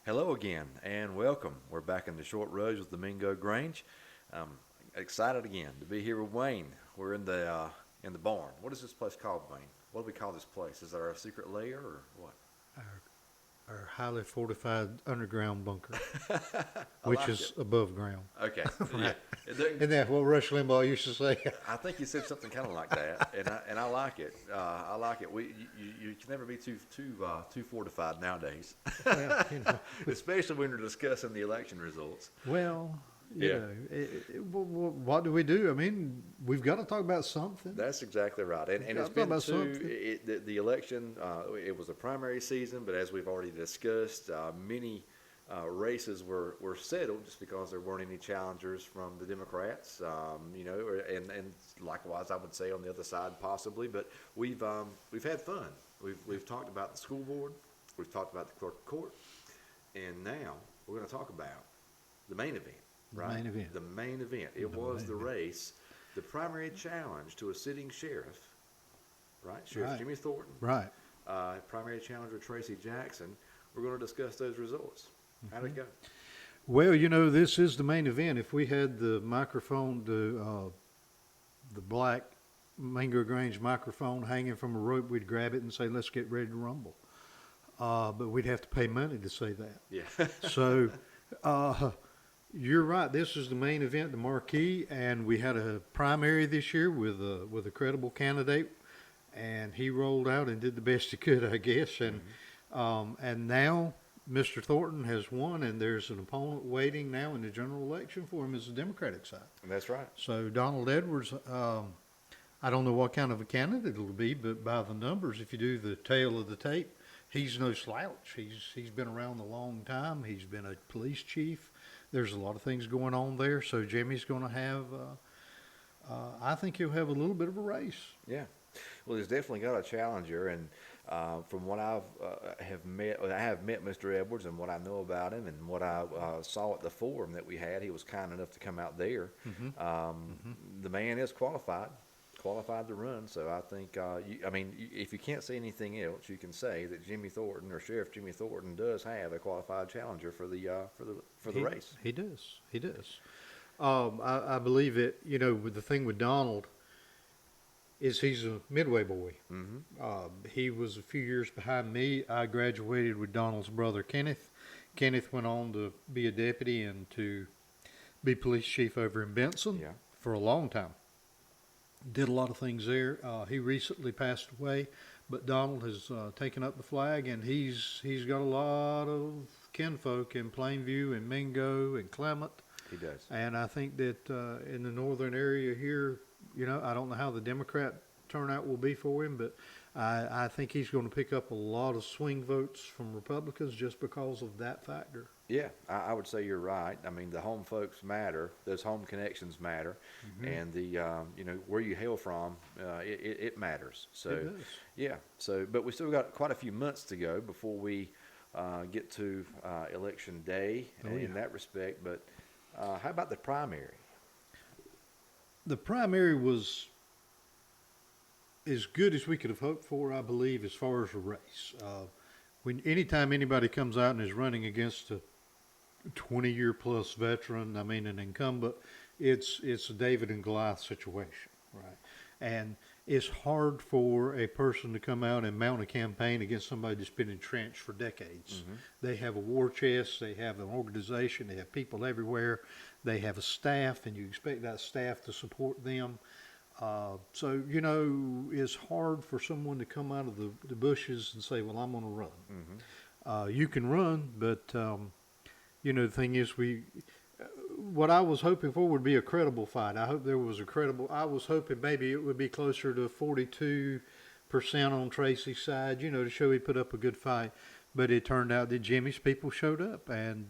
Hello again and welcome. We're back in the short roads with Domingo Grange. I'm excited again to be here with Wayne. We're in the barn. What is this place called, Wayne? What do we call this place? Is there a secret lair or what? Our highly fortified underground bunker, I which like is it. above ground. Okay. Yeah. Right. It Isn't that what Rush Limbaugh used to say? I think you said something kind of like that, and I like it. I like it. You can never be too fortified nowadays, Well, especially when you're discussing the election results. well, Yeah. what do we do? I mean, we've got to talk about something. That's exactly right, and Yeah, it's I'm talking been about something. the election. It was a primary season, but as we've already discussed, many races were settled just because there weren't any challengers from the Democrats. And likewise, I would say on the other side possibly. But we've had fun. We've talked about the school board. We've talked about the clerk of court, and now we're going to talk about the main event. The Right? main event. The main event. It The was main the event. race, the primary challenge to a sitting sheriff, right? Sheriff Right. Jimmy Thornton, Right. primary challenger Tracy Jackson. We're going to discuss those results. How'd it go? Well, this is the main event. If we had the microphone, the black Mango Grange microphone hanging from a rope, we'd grab it and say, "Let's get ready to rumble." But we'd have to pay money to say that. Yeah. So, you're right. This is the main event, the marquee, and we had a primary this year with a credible candidate, and he rolled out and did the best he could, I guess. And now Mr. Thornton has won, and there's an opponent waiting now in the general election for him as the Democratic side. That's right. So Donald Edwards, I don't know what kind of a candidate it'll be, but by the numbers, if you do the tail of the tape, he's no slouch. He's been around a long time. He's been a police chief. There's a lot of things going on there. So Jimmy's going to have, I think he'll have a little bit of a race. Yeah. Well, he's definitely got a challenger, and from what I have met Mr. Edwards, and what I know about him, and what I saw at the forum that we had. He was kind enough to come out there. The man is qualified to run. So I think, if you can't say anything else, you can say that Jimmy Thornton or Sheriff Jimmy Thornton does have a qualified challenger for the race. He does. He does. I believe it. With the thing with Donald is he's a Midway boy. He was a few years behind me. I graduated with Donald's brother Kenneth. Kenneth went on to be a deputy and to be police chief over in Benson Yeah. for a long time. Did a lot of things there. He recently passed away, but Donald has taken up the flag, and he's got a lot of kinfolk in Plainview and Mingo and Clement. He does. And I think that in the northern area here, I don't know how the Democrat turnout will be for him, but I think he's going to pick up a lot of swing votes from Republicans just because of that factor. Yeah, I would say you're right. I mean, the home folks matter; those home connections matter, and the where you hail from, it matters. So, It does. yeah. So, but we still got quite a few months to go before we get to election day Oh, in yeah. that respect. But how about the primary? The primary was as good as we could have hoped for, I believe, as far as a race. Anytime anybody comes out and is running against a 20-year plus veteran, an incumbent, it's a David and Goliath situation, right? And it's hard for a person to come out and mount a campaign against somebody that's been entrenched for decades. They have a war chest, they have an organization, they have people everywhere, they have a staff, and you expect that staff to support them. So it's hard for someone to come out of the bushes and say, well, I'm going to run. You can run, but the thing is, what I was hoping for would be a credible fight. I was hoping maybe it would be closer to 42% on Tracy's side, to show he put up a good fight. But it turned out that Jimmy's people showed up and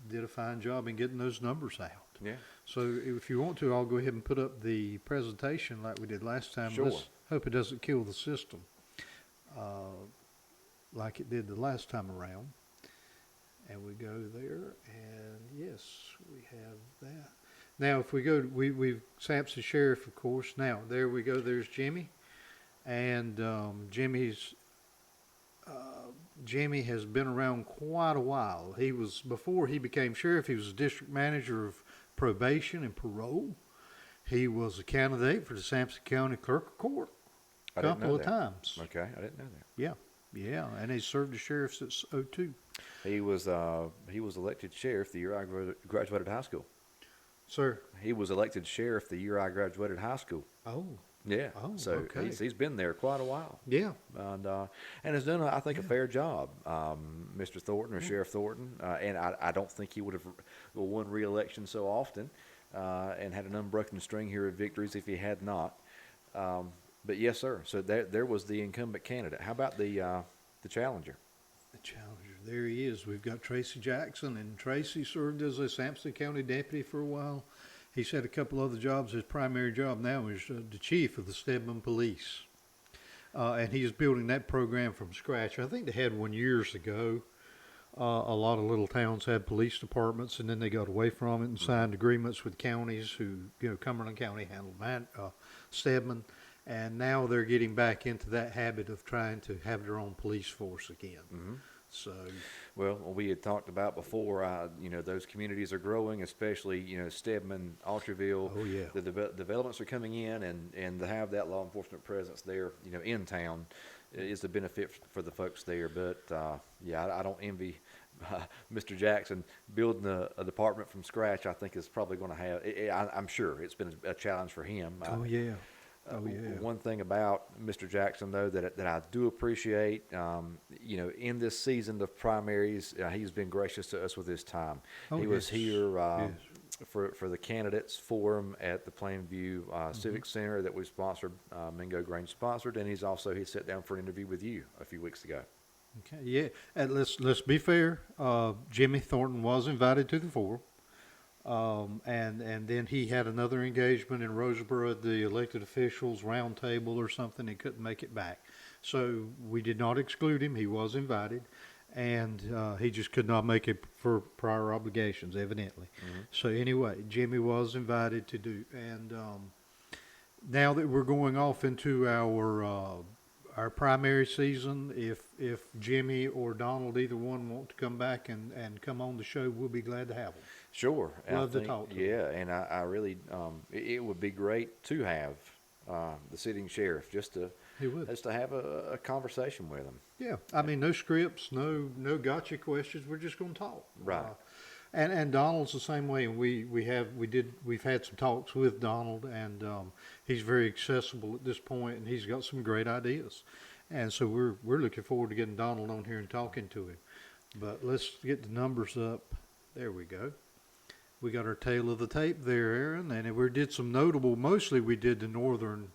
did a fine job in getting those numbers out. Yeah. So if you want to, I'll go ahead and put up the presentation like we did last time. Sure. Let's hope it doesn't kill the system like it did the last time around. And we go there, and yes, we have that. Now, if we go, we've Sampson Sheriff, of course. Now, there we go. There's Jimmy. And Jimmy's Jimmy has been around quite a while. He was, before he became sheriff, he was a district manager of probation and parole. He was a candidate for the Sampson County Clerk of Court I a didn't know couple of that. times. Okay, I didn't know that. Yeah, yeah, and he served as sheriff since '02. He was elected sheriff the year I graduated high school. Sir. He was elected sheriff the year I graduated high school. Oh, Yeah. Oh, So okay. he's been there quite a while. yeah. And has done, I think, a fair job, Mr. Thornton or Sheriff Thornton. And I don't think he would have won re-election so often and had an unbroken string here of victories if he had not. But yes, sir. So there was the incumbent candidate. How about the challenger? The challenger, there he is. We've got Tracy Jackson, and Tracy served as a Sampson County deputy for a while. He's had a couple other jobs. His primary job now is the chief of the Stedman Police. And he's building that program from scratch. I think they had one years ago. A lot of little towns had police departments, and then they got away from it and signed agreements with counties who, Cumberland County handled Stedman. And now they're getting back into that habit of trying to have their own police force again. Mm-hmm. So, Well, we had talked about before, those communities are growing, especially, Stedman, Altreville. oh yeah. The developments are coming in, and to have that law enforcement presence there, in town, is a benefit for the folks there. But I don't envy Mr. Jackson building a department from scratch. I think is probably going to have. I'm sure it's been a challenge for him. Oh yeah. Oh yeah. One thing about Mr. Jackson, though, that I do appreciate, in this season of primaries, he's been gracious to us with his time. Oh, He was yes. here Yes. for the candidates forum at the Plainview Civic Center that we sponsored, Mingo Grange sponsored, and he sat down for an interview with you a few weeks ago. Okay, yeah, and let's be fair. Jimmy Thornton was invited to the forum, and then he had another engagement in Roseboro at the elected officials roundtable or something. He couldn't make it back, so we did not exclude him. He was invited, and he just could not make it for prior obligations, evidently. So anyway, Jimmy was invited to do, and now that we're going off into our primary season, if Jimmy or Donald, either one, want to come back and come on the show, we'll be glad to have them. Sure. Love to talk to him. Yeah, and I really, it would be great to have the sitting sheriff just to He would. have a conversation with him. Yeah, I mean, no scripts, no gotcha questions. We're just going to talk. Right. And Donald's the same way. And we've had some talks with Donald, and he's very accessible at this point, and he's got some great ideas. And so we're looking forward to getting Donald on here and talking to him. But let's get the numbers up. There we go. We got our tail of the tape there, Aaron, and we did some notable. Mostly, we did the northern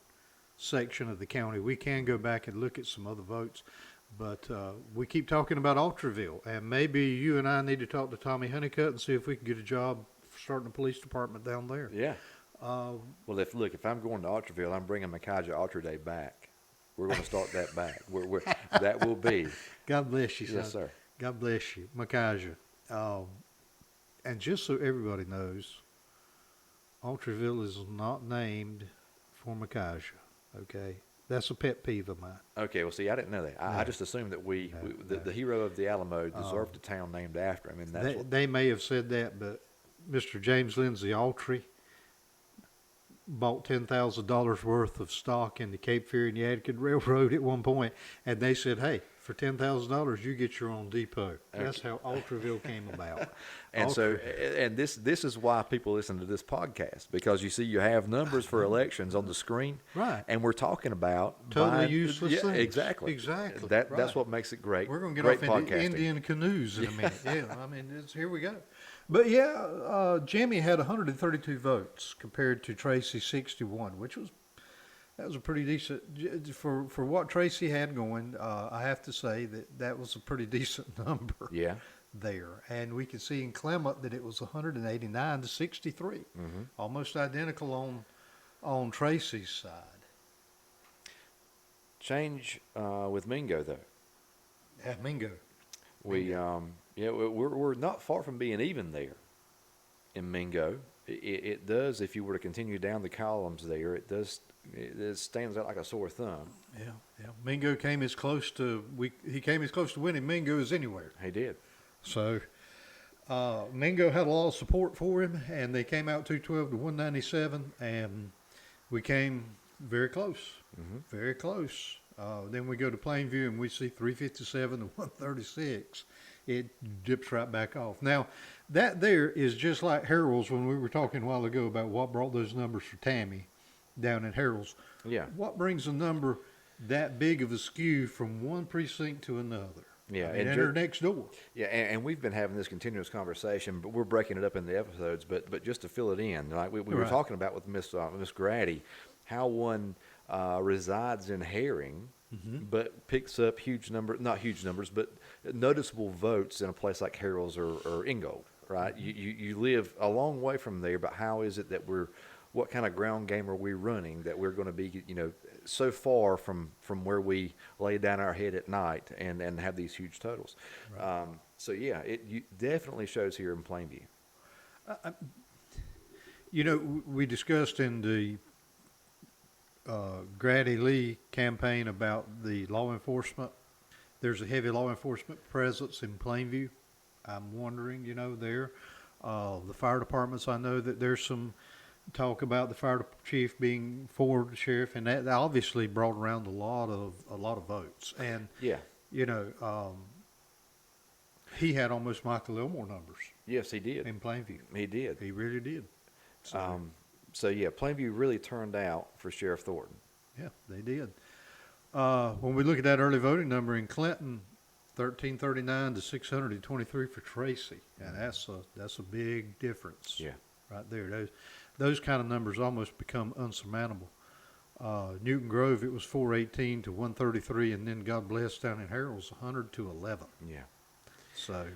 section of the county. We can go back and look at some other votes, but we keep talking about Altreville, and maybe you and I need to talk to Tommy Honeycutt and see if we can get a job starting a police department down there. Yeah. Well, if I'm going to Altreville, I'm bringing Micajah Altrday back. We're going to start that back. That will be. God bless you, son. Yes, sir. God bless you, Micajah. And just so everybody knows, Altreville is not named for Micajah. Okay, that's a pet peeve of mine. Okay, well, see, I didn't know that. I just assumed that the hero of the Alamo deserved a town named after him, and that's They may have said that, but Mr. James Lindsay Autry bought $10,000 worth of stock in the Cape Fear and Yadkin Railroad at one point, and they said, "Hey, for $10,000, you get your own depot." That's how Altreville came about. And so, and this is why people listen to this podcast, because you see, you have numbers for elections on the screen, Right. And we're talking about Totally useless things. Exactly. Exactly. That's Right. what makes it great. We're going to get great off into podcasting. Indian canoes in a minute. Yeah, I mean, here we go. But yeah, Jimmy had 132 votes compared to Tracy 61, that was a pretty decent for what Tracy had going. I have to say that was a pretty decent number. Yeah. There, and we could see in Clement that it was 189 to 63, almost identical on Tracy's side. Change with Mingo though. Yeah, Mingo. We're not far from being even there in Mingo. It does, if you were to continue down the columns there, it stands out like a sore thumb. Yeah, yeah. Mingo came as close to he came as close to winning Mingo as anywhere. He did. So Mingo had a lot of support for him, and they came out 212 to 197, and we came very close, very close. Then we go to Plainview, and we see 357 to 136. It dips right back off. Now, that there is just like Harold's when we were talking a while ago about what brought those numbers for Tammy down at Harold's. Yeah. What brings a number that big of a skew from one precinct to another? Yeah, I mean, and and they're next door. Yeah, and we've been having this continuous conversation, but we're breaking it up into episodes. But just to fill it in, like we were Right. talking about with Miss Grady, how one resides in Herring, but picks up not huge numbers, but noticeable votes in a place like Harold's or Ingold, right? You live a long way from there, but how is it that what kind of ground game are we running that we're going to be, so far from where we lay down our head at night and have these huge totals? Right. So yeah, it definitely shows here in Plainview. We discussed in the Grady Lee campaign about the law enforcement. There's a heavy law enforcement presence in Plainview. I'm wondering, there. The fire departments, I know that there's some talk about the fire chief being for the sheriff, and that obviously brought around a lot of votes. And Yeah. He had almost Michael Elmore numbers Yes, he did. in Plainview. He did. He really did. So yeah, Plainview really turned out for Sheriff Thornton. Yeah, they did. When we look at that early voting number in Clinton, 1339 to 623 for Tracy, and that's a big difference. Yeah. Right there. Those kind of numbers almost become unsurmountable. Newton Grove, it was 418 to 133, and then God bless down in Harold's 100 to 11. Yeah. So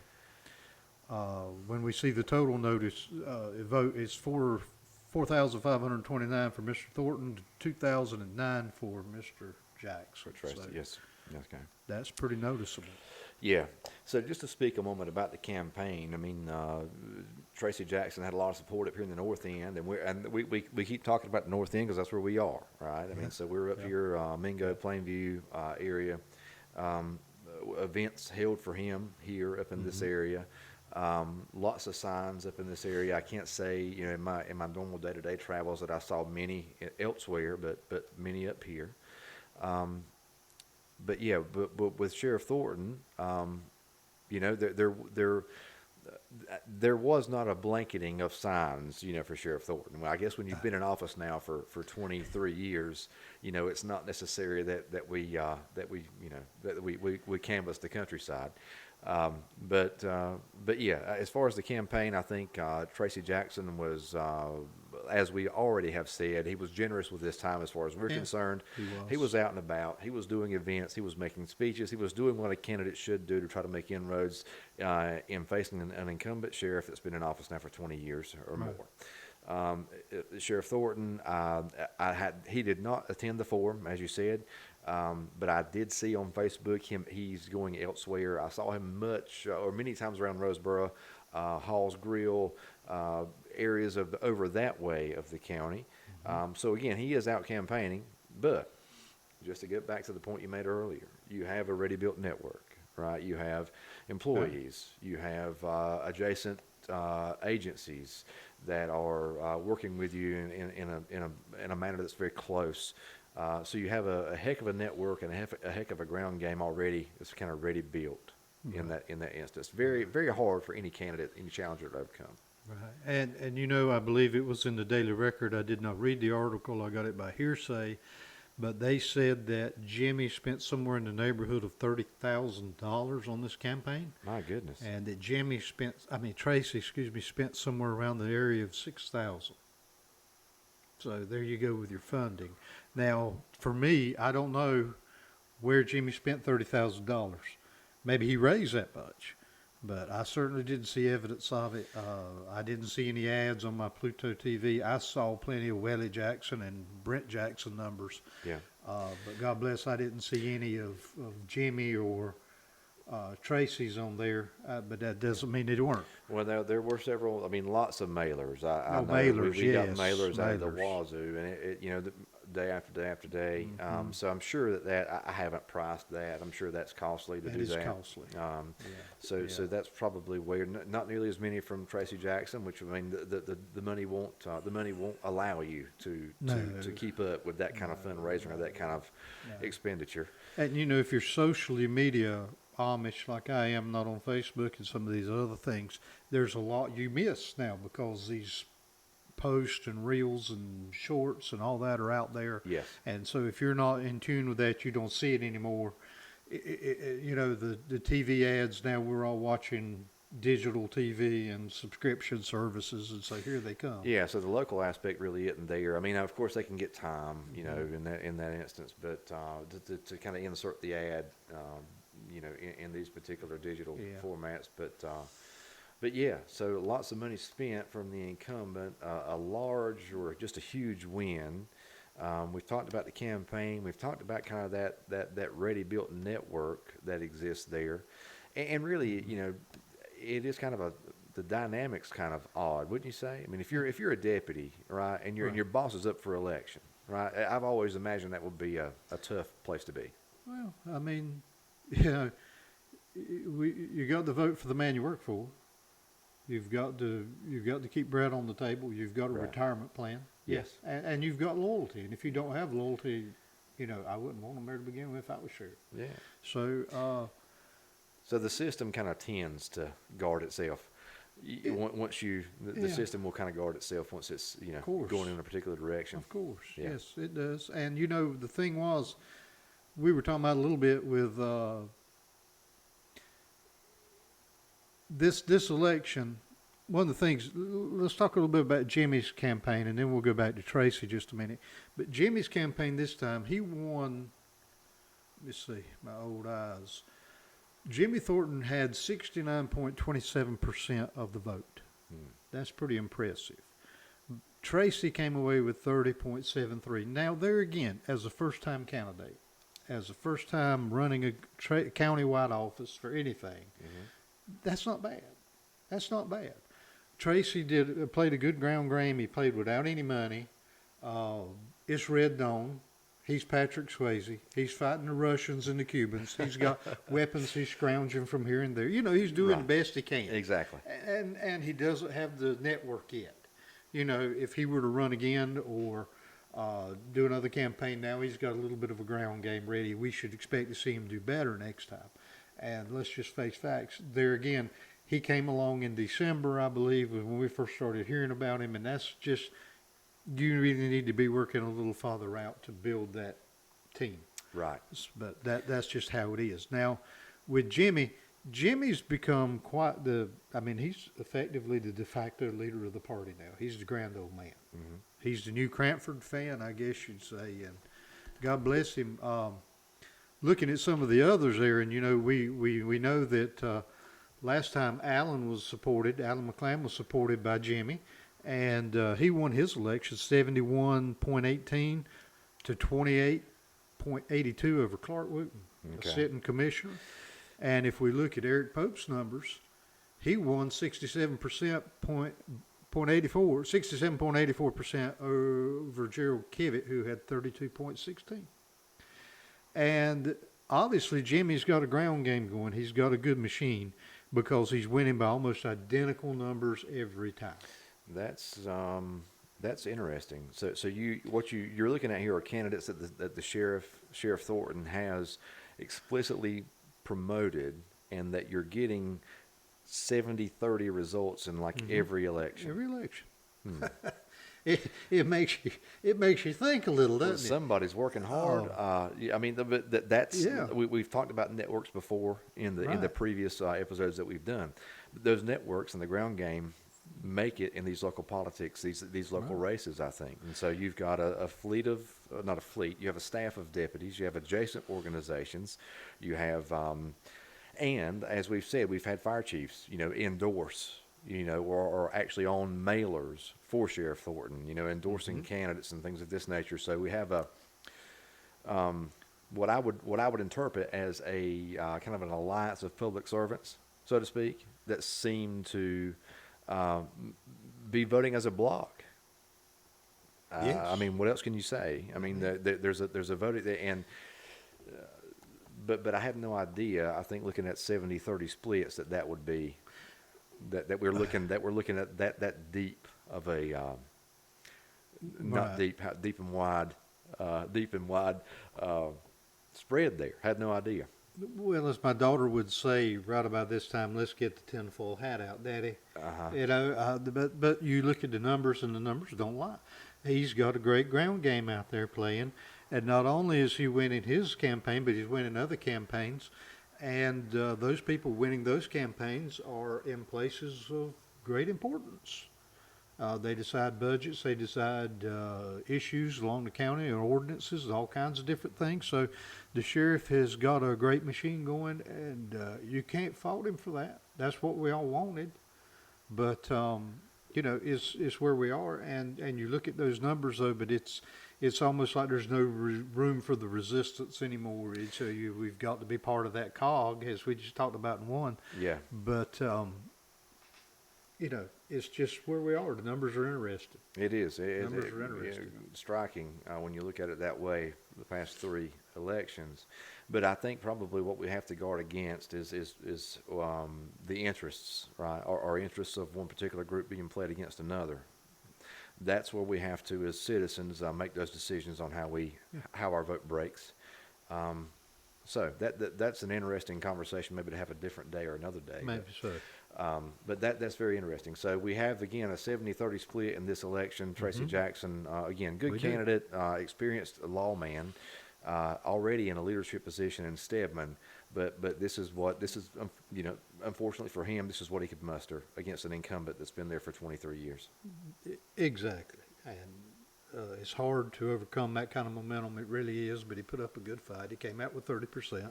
when we see the total notice, it's 4,529 for Mr. Thornton, 2,009 for Mr. Jackson. For Tracy. So Yes. Okay. that's pretty noticeable. Yeah. So just to speak a moment about the campaign, I mean, Tracy Jackson had a lot of support up here in the North End, and we keep talking about the North End because that's where we are, right? I mean, so we're up here, Mingo, Plainview area. Events held for him here up in this area. Lots of signs up in this area. I can't say, in my normal day-to-day travels that I saw many elsewhere, but many up here. But with Sheriff Thornton, there was not a blanketing of signs, for Sheriff Thornton. Well, I guess when you've been in office now for 23 years, it's not necessary that we canvass the countryside. But yeah, as far as the campaign, I think Tracy Jackson was, as we already have said, he was generous with his time as far as we're concerned. He was out and about. He was doing events. He was making speeches. He was doing what a candidate should do to try to make inroads in facing an incumbent sheriff that's been in office now for 20 years or more. Sheriff Thornton, he did not attend the forum, as you said. But I did see on Facebook he's going elsewhere. I saw him many times around Roseboro, Hall's Grill, areas over that way of the county. So again, he is out campaigning, but just to get back to the point you made earlier, you have a ready-built network, right? You have employees, you have adjacent agencies that are working with you in a manner that's very close. So you have a heck of a network and a heck of a ground game already. It's kind of ready built in that instance. Very, very hard for any candidate, any challenger to overcome. Right. And I believe it was in the Daily Record. I did not read the article. I got it by hearsay. But they said that Jimmy spent somewhere in the neighborhood of $30,000 on this campaign. My goodness. And that Tracy spent somewhere around the area of $6,000. So there you go with your funding. Now, for me, I don't know where Jimmy spent $30,000. Maybe he raised that much, but I certainly didn't see evidence of it. I didn't see any ads on my Pluto TV. I saw plenty of Wellie Jackson and Brent Jackson numbers. Yeah. But God bless, I didn't see any of Jimmy or Tracy's on there, but that doesn't mean they weren't. Well, there were several, I mean, lots of mailers. I Oh, know mailers, we got yes, mailers out of the mailers. wazoo, and day after day after day. Mm-hmm. So I'm sure I haven't priced that. I'm sure that's costly to That do is that. costly. Yeah. Yeah. So that's probably where not nearly as many from Tracy Jackson, which I mean the money won't allow you to No. to keep up with that kind of fundraising or that kind of No. expenditure. And if you're socially media Amish like I am, not on Facebook and some of these other things, there's a lot you miss now because these posts and reels and shorts and all that are out there. Yes. And so if you're not in tune with that, you don't see it anymore. The TV ads now, we're all watching digital TV and subscription services, and so here they come. Yeah, so the local aspect really isn't there. I mean, of course, they can get time, Mm-hmm. in that instance, but to kind of insert the ad, in these particular digital Yeah. formats, but yeah, so lots of money spent from the incumbent, a large or just a huge win. We've talked about the campaign. We've talked about kind of that ready-built network that exists there, and really, it is kind of the dynamics kind of odd, wouldn't you say? I mean, if you're a deputy, right, and Right. your boss is up for election, right? I've always imagined that would be a tough place to be. Well, I mean, you got to vote for the man you work for. You've got to keep bread on the table. You've got a Right. retirement plan. Yes. And you've got loyalty. And if you don't have loyalty, I wouldn't want them there to begin with if I was sure. Yeah. So, So the system kind of tends to guard itself. Once the Yeah. system will kind of guard itself once it's course. going in a particular direction. of course, Yeah. yes, it does. And the thing was, we were talking about a little bit with this election. One of the things, let's talk a little bit about Jimmy's campaign, and then we'll go back to Tracy just a minute. But Jimmy's campaign this time, he won. Let me see, my old eyes. Jimmy Thornton had 69.27% of the vote. That's pretty impressive. Tracy came away with 30.73. Now, there again, as a first-time candidate, as a first-time running a county-wide office for anything, that's not bad. That's not bad. Tracy played a good ground game. He played without any money. It's Red Dawn. He's Patrick Swayze. He's fighting the Russians and the Cubans. He's got weapons he's scrounging from here and there. He's doing the best he can. Exactly. And he doesn't have the network yet. If he were to run again or do another campaign now, he's got a little bit of a ground game ready. We should expect to see him do better next time. And let's just face facts. There again, he came along in December, I believe, when we first started hearing about him, and that's just, you really need to be working a little farther out to build that team. Right. But that's just how it is. Now, with Jimmy's become he's effectively the de facto leader of the party now. He's the grand old man. Mm-hmm. He's the new Cranford fan, I guess you'd say, and God bless him. Looking at some of the others there, and we know that last time Alan McClam was supported by Jimmy, and he won his election 71.18 to 28.82 over Clark Wooten, Okay. a sitting commissioner. And if we look at Eric Pope's numbers, he won 67.84% over Gerald Kivett, who had 32.16. And obviously, Jimmy's got a ground game going. He's got a good machine because he's winning by almost identical numbers every time. That's interesting. So you're looking at here are candidates that the Sheriff Thornton has explicitly promoted, and that you're getting 70-30 results in every election. Every election. It makes you think a little, Well, doesn't it? somebody's working hard. I mean, that's Yeah. we've talked about networks before in the Right. previous episodes that we've done. Those networks and the ground game make it in these local politics, these local races, I think. And so you've got a fleet of not a fleet. You have a staff of deputies. You have adjacent organizations. You have, and as we've said, we've had fire chiefs, endorse. Or actually on mailers for Sheriff Thornton, endorsing candidates and things of this nature. So we have what I would interpret as a kind of an alliance of public servants, so to speak, that seem to uh, be voting as a block. Yes. I mean, what else can you say? I mean, there's a vote, and but I have no idea. I think looking at 70-30 splits, that would be that we're looking at that deep of a not Right. deep, deep and wide spread there. Had no idea. Well, as my daughter would say, right about this time, let's get the tinfoil hat out, Daddy. Uh-huh. You know, but you look at the numbers, and the numbers don't lie. He's got a great ground game out there playing, and not only is he winning his campaign, but he's winning other campaigns, and those people winning those campaigns are in places of great importance. They decide budgets, they decide issues along the county or ordinances, all kinds of different things. So the sheriff has got a great machine going, and you can't fault him for that. That's what we all wanted. But, you know, it's where we are. And you look at those numbers, though, but it's almost like there's no room for the resistance anymore. We've got to be part of that cog, as we just talked about in one. Yeah. But, you know, it's just where we are. The numbers are interesting. It is. Numbers are You interesting. striking when you look at it that way, the past three elections. But I think probably what we have to guard against is the interests, right? Or interests of one particular group being played against another. That's where we have to, as citizens, make those decisions on how our vote breaks. So that's an interesting conversation, maybe to have a different day or another day. Maybe so. But that's very interesting. So we have, again, a 70-30 split in this election. Tracy Jackson, again, good We do. candidate, experienced lawman, already in a leadership position in Stedman. But this is unfortunately for him, this is what he could muster against an incumbent that's been there for 23 years. Exactly. And it's hard to overcome that kind of momentum. It really is, but he put up a good fight. He came out with 30%,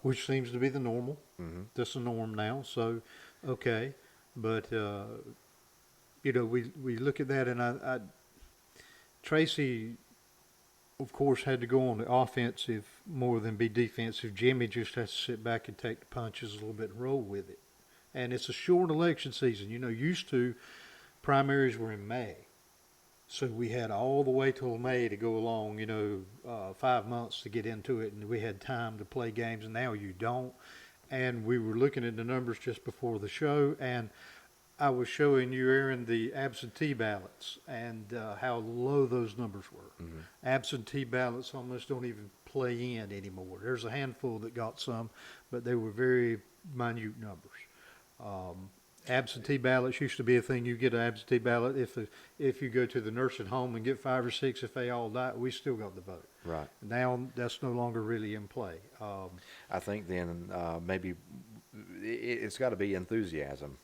which seems to be the normal. Mm-hmm. That's the norm now. So, okay. But, you know, we look at that, and Tracy, of course, had to go on the offensive more than be defensive. Jimmy just has to sit back and take the punches a little bit and roll with it. And it's a short election season. You know, used to, primaries were in May. So we had all the way till May to go along, 5 months to get into it, and we had time to play games, and now you don't. And we were looking at the numbers just before the show, and I was showing you, Aaron, the absentee ballots and how low those numbers were. Mm-hmm. Absentee ballots almost don't even play in anymore. There's a handful that got some, but they were very minute numbers. Absentee ballots used to be a thing. You get an absentee ballot if you go to the nursing home and get 5 or 6. If they all die, we still got the vote. Right. Now that's no longer really in play. I think then maybe it's got to be enthusiasm,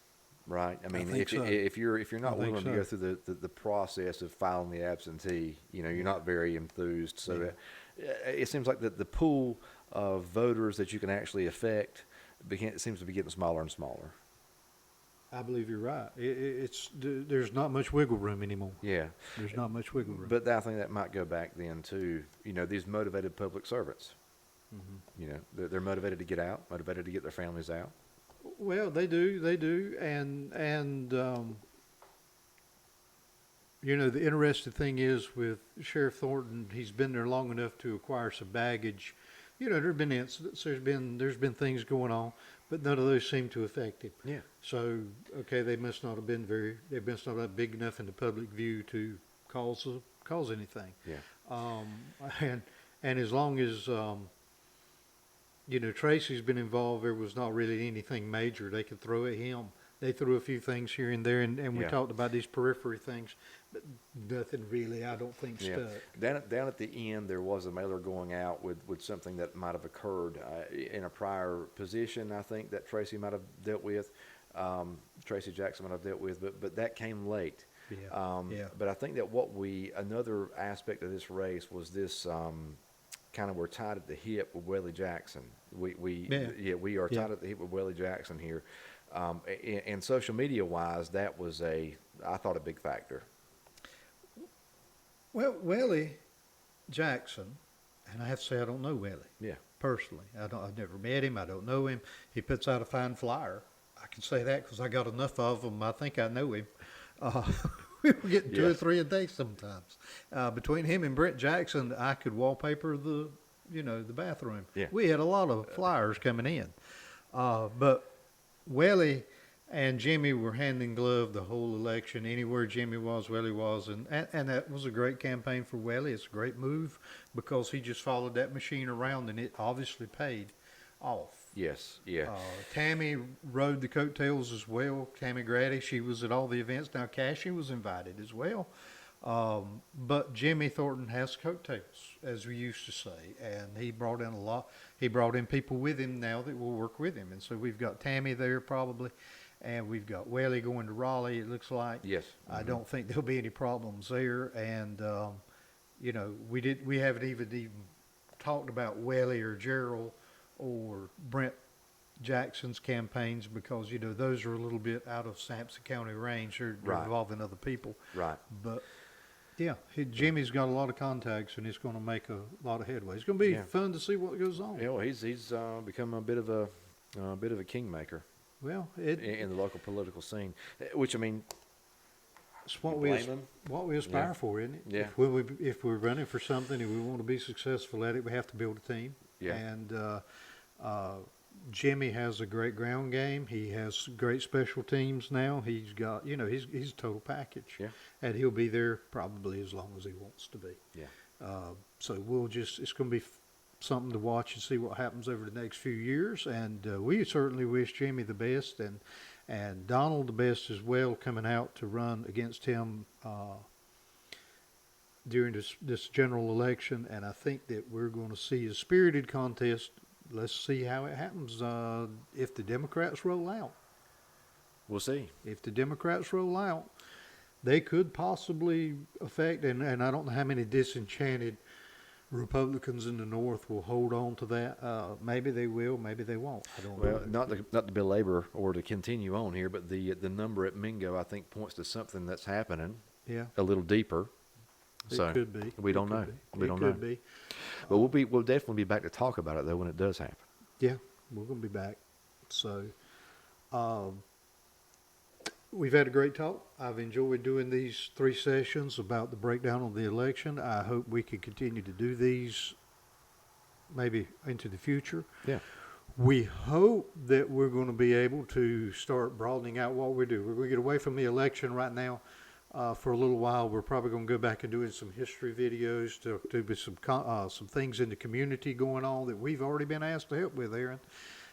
right? I mean, think so. if you're not I think willing to so. go through the process of filing the absentee, you're not very enthused. So it seems like the pool of voters that you can actually affect seems to be getting smaller and smaller. I believe you're right. There's not much wiggle room anymore. Yeah. There's not much wiggle room. But I think that might go back then to, these motivated public servants. Mm-hmm. They're motivated to get out, motivated to get their families out. Well, they do, and the interesting thing is with Sheriff Thornton, he's been there long enough to acquire some baggage. There've been incidents, there's been things going on, but none of those seem to affect him. Yeah. So, okay, they must not have been big enough in the public view to cause anything. Yeah. And as long as Tracy's been involved, there was not really anything major they could throw at him. They threw a few things here and there, and we Yeah. talked about these periphery things, but nothing really, I don't think, Yeah. stuck. Down at the end, there was a mailer going out with something that might have occurred in a prior position, I think, that Tracy might have dealt with. Tracy Jackson might have dealt with, but that came late. Yeah. But I think that another aspect of this race was this kind of we're tied at the hip with Wellie Jackson. We are tied at the hip with Wellie Jackson here. And social media wise, that was I thought, a big factor. Well, Wellie Jackson and I have to say I don't know Willie Yeah. personally. I've never met him. I don't know him. He puts out a fine flyer. I can say that because I got enough of them. I think I know him. We were getting two Yeah. or three a day sometimes. Between him and Brett Jackson, I could wallpaper the bathroom. Yeah. We had a lot of flyers coming in. But Welly and Jimmy were hand in glove the whole election. Anywhere Jimmy was, Welly was. And that was a great campaign for Welly. It's a great move because he just followed that machine around and it obviously paid off. Yes. Yeah. Tammy rode the coattails as well. Tammy Grady, she was at all the events. Now Cassie was invited as well. But Jimmy Thornton has coattails, as we used to say, and he brought in a lot. He brought in people with him now that will work with him, and so we've got Tammy there probably, and we've got Welly going to Raleigh. It looks like. Yes. I don't think there'll be any problems there, and we haven't even talked about Welly or Gerald or Brent Jackson's campaigns because those are a little bit out of Sampson County range. They're Right. involving other people. Right. But yeah, Jimmy's got a lot of contacts, and it's going to make a lot of headway. It's going to be Yeah. fun to see what goes on. Yeah. Well, he's become a bit of a kingmaker Well, in the local political scene, which I mean, it's what you we blame him? aspire Yeah. for, isn't it? Yeah. If we're running for something and we want to be successful at it, we have to build a team. Yeah. And Jimmy has a great ground game. He has great special teams now. He's got he's a total package. Yeah. And he'll be there probably as long as he wants to be. Yeah. So it's going to be something to watch and see what happens over the next few years. And we certainly wish Jimmy the best and Donald the best as well, coming out to run against him during this general election. And I think that we're going to see a spirited contest. Let's see how it happens if the Democrats roll out. We'll see. If the Democrats roll out, they could possibly affect, and I don't know how many disenchanted Republicans in the North will hold on to that. Maybe they will, maybe they won't. I don't Well, know. not to belabor or to continue on here, but the number at Mingo I think points to something that's happening Yeah, a little deeper. So it could be. we don't It could know. be. We It don't could know. be. But we'll definitely be back to talk about it though when it does happen. Yeah, we're going to be back. So, we've had a great talk. I've enjoyed doing these 3 sessions about the breakdown of the election. I hope we can continue to do these maybe into the future. Yeah. We hope that we're going to be able to start broadening out what we do. We're going to get away from the election right now for a little while. We're probably going to go back and doing some history videos to do some things in the community going on that we've already been asked to help with, Aaron.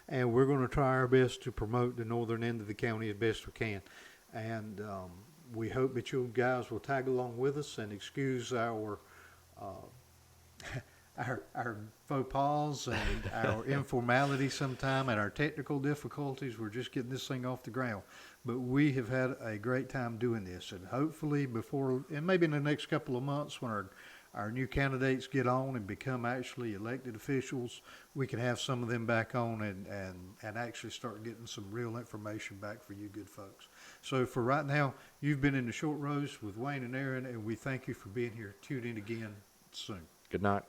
And we're going to try our best to promote the northern end of the county as best we can. And we hope that you guys will tag along with us and excuse our faux pas and our informality sometime and our technical difficulties. We're just getting this thing off the ground. But we have had a great time doing this. And hopefully and maybe in the next couple of months when our new candidates get on and become actually elected officials, we can have some of them back on and actually start getting some real information back for you good folks. So for right now, you've been in the Short Roast with Wayne and Aaron, and we thank you for being here. Tune in again soon. Good night.